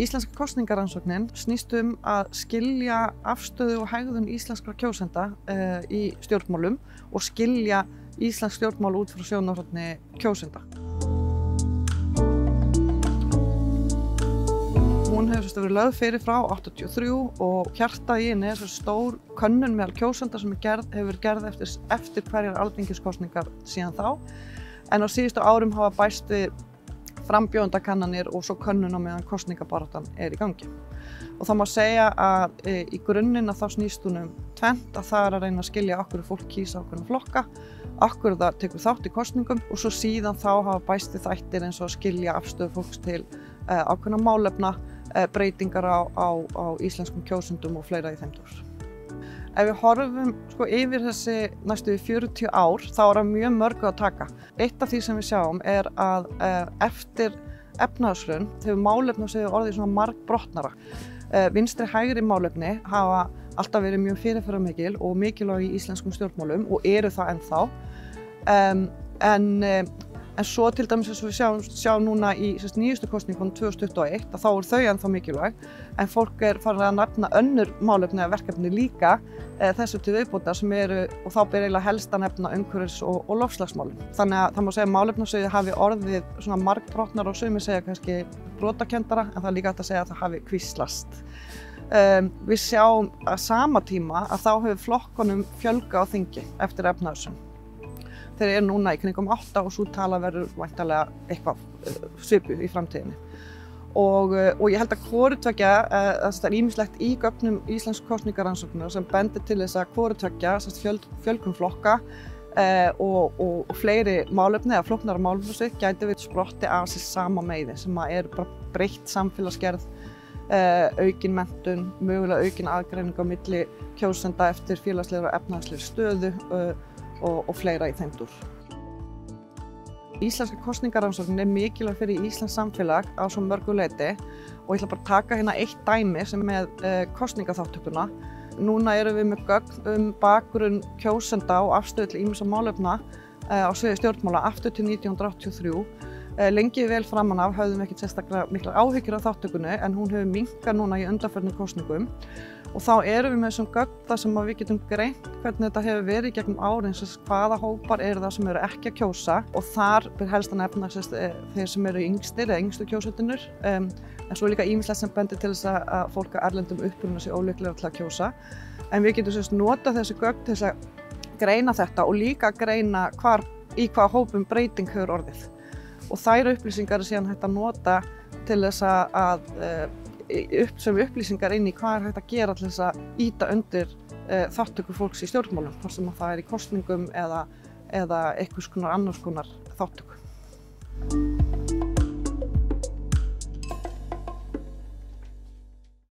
Íslenska kosningarannsóknin snýst að skilja afstöðu og hegðun íslenskra kjósenda í stjórnmálum og skilja íslensk stjórnmál út frá sjónarhorni kjósenda. Hún hefur verið lögð fyrir frá 83 og hjartað í henni stór könnun meðal kjósenda sem hefur verið gerð eftir hverjar alþingiskosningar síðan þá. En á síðustu árum hafa bæst við frambjóðendakannanir og svo könnun á meðan kosningabaráttan í gangi. Og það má segja að í grunninn þá snýst hún tvennt, að það að reyna að skilja af hverju fólk kýsa ákveðna flokka, af hverju það tekur þátt í kosningum og svo síðan þá hafa bæst við þættir eins og að skilja afstöðu fólks til ákveðna málefna, breytingar á íslenskum kjósendum og fleira í þeim dúr. Ef við horfum yfir þessi næstu 40 ár þá er mjög mörgu að taka. Eitt af því sem við sjáum að eftir efnahagshrun hefur málefni orðið svona margbrotnara. Vinstri hægri málefni hafa alltaf verið mjög fyrirferðarmikil og mikilvæg í íslenskum stjórnmálum og eru það ennþá. En svo til dæmis eins og við sjáum núna í nýjustu kosningunum 2021 að þá eru þau ennþá mikilvæg, en fólk farið að nefna önnur málefni eða verkefni líka þessu til viðbótar sem eru, og þá ber eiginlega helst að nefna umhverfis- og loftslagsmálin. Þannig að það má segja að málefnasviðið hafi orðið svona margbrotnar og sumir segja kannski brotakenndara, en það er líka hægt að segja að það hafi kvíslast. Við sjáum að sama tíma að þá hefur flokkunum fjölgað á þingi eftir efnahagshrun. Þeir eru núna í kringum 8 og svo tala verður væntanlega eitthvað svipuð í framtíðinni. Og ég held að hvoru tveggja, það er ýmislegt í gögnum íslensku kosningarannsóknar sem bendir til þess að hvoru tveggja, fjölgun flokka og fleiri málefni eða flóknara málefnasvið gæti verið sprottið af sér sama meiði sem bara breytt samfélagsgerð, aukin menntun, mögulega aukin aðgreining á milli kjósenda eftir félagslegri og efnahagslegri stöðu og fleira í þeim dúr. Íslenska kosningarannsóknin mikilvæg fyrir íslenskt samfélag á svo mörgu leyti og ég ætla bara að taka hérna eitt dæmi sem með kosningaþátttökuna. Núna erum við með gögn bakgrunn kjósenda og afstöðu til ýmissa málefna á sviði stjórnmála aftur til 1983. Lengi vel framan af höfðum við ekkert sérstaklega miklar áhyggjur af þátttökunni, en hún hefur minnkað núna í undanförnum kosningum. Og þá erum við með þessum gögn þar sem við getum greint hvernig þetta hefur verið gegnum árin, hvaða hópar eru það sem eru ekki að kjósa, og þar ber helst að nefna þeir sem eru yngstir eða yngstu kjósendurnir, en svo líka ýmislegt sem bendir til þess að fólk af erlendum uppruna sé ólíklegra til að kjósa. En við getum notað þessi gögn til þess að greina þetta og líka greina í hvaða hópum breyting hefur orðið. Og þær upplýsingar er síðan hægt að nota til þess sem upplýsingar inn í hvað hægt að gera til þess að ýta undir þátttöku fólks í stjórnmálum, hvort sem það í kosningum eða einhvers konar annars konar þátttöku.